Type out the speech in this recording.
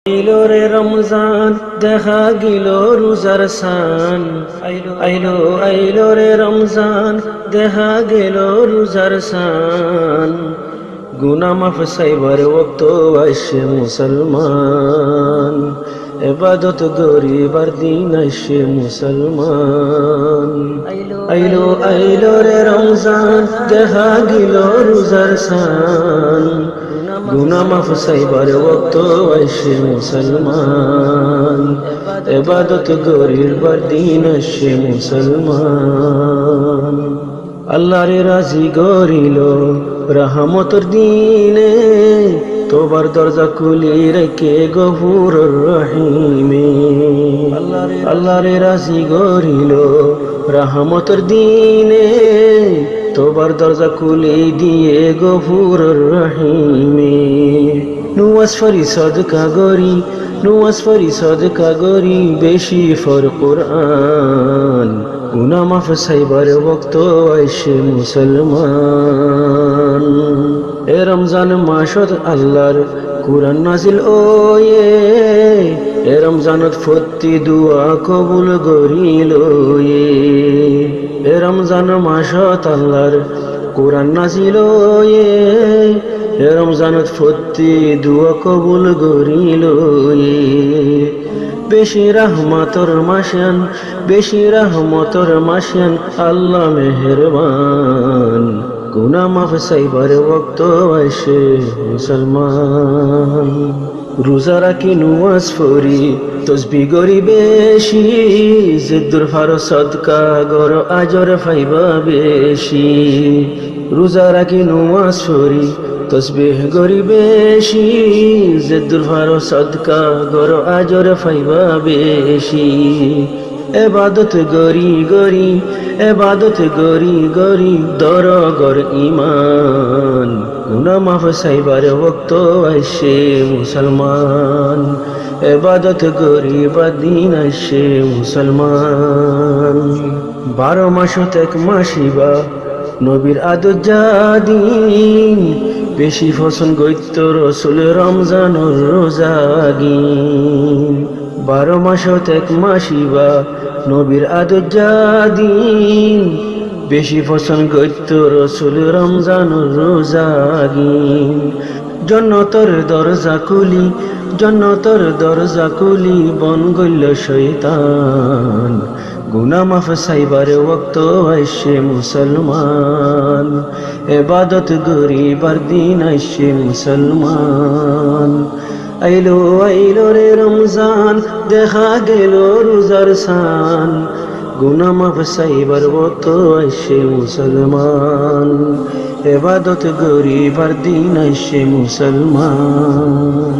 আইলো রে রমজান দেখা গেল রোজার সান আইলো আইলো রে রমজান দেখা গেল রোজার সান গুনাহ মাফ সাইবার ওয়াক্ত আইসে মুসলমান ইবাদত গরিবার দিন আইসে মুসলমান আইলো আইলো রে রমজান দেখা গেল রোজার সান গুনাহ মাফ সাইবার ওয়াক্ত আইসে মুসলমান ইবাদত গরিবার দিন আইসে মুসলমান আল্লাহর রাজি গরিল রহমতর দিনে তোবার দরজা খুলি রেখে গফুর রহিমে আল্লাহর রাজি গরিল রহমতর দিনে তোবার দরজা খুলে দিয়ে গফুর রহিমে নুয়াজ ফরি সদকা গরি নুয়াজ ফরি সদকা গরি বেশি ফর কোরআন গুনাহ মাফ সাইবার ওয়াক্ত আইসে মুসলমান এ রমজান মাসত আল্লাহর কুরআন নাজিল ওয়ে এ রমজানত ফতি দুয়া কবুল গরিল এ রমজান মাসত আল্লাহর কুরআন নাজিল ওয়ে এ রমজানত ফতি দুয়া কবুল গরিল বেশি রহমতর মাসিয়ান বেশি রহমতর মাসিয়ান আল্লাহ মেহেরবান গুনাহ মাফ সাইবার ওয়াক্ত আইসে মুসলমান রোজা রাখি নুয়াজ ফরি তসবিহ গরি বেশি জিদ্দুর ফারো সদকা গর আজর ফাইবা বেশি রোজা রাখি নুয়াজ ফরি তসবিহ গরি বেশি জিদ্দুর ফারো সদকা গর আজর ফাইবা বেশি ইবাদত গরি গরি ইবাদত গরি গরি দর গর ঈমান গুনাহ মাফ সাইবার ওয়াক্ত আইসে মুসলমান ইবাদত গরি বাদিন আইসে মুসলমান 12 মাসত এক মাসিবা নবীর আদত জাদিন বেশি ফসন গইত রসুল রমজানুর রোজাগিন 12 মাসত এক মাসিবা নবীর আদত জাদিন বেশি ফসন গইত রসুল রমজানুর রোজাগিন জন্নতর দরজা খুলি জন্নতর দরজা খুলি বন গইল শয়তান গুনাহ মাফ সাইবার ওয়াক্ত আইসে মুসলমান ইবাদত গরিবার দিন আইসে মুসলমান আইলো আইলো রে রমজান দেখা গেল রোজার সান গুনাহ মাফ সাইবার ওয়াক্ত আইসে মুসলমান ইবাদত গরিবার দিন আইসে মুসলমান।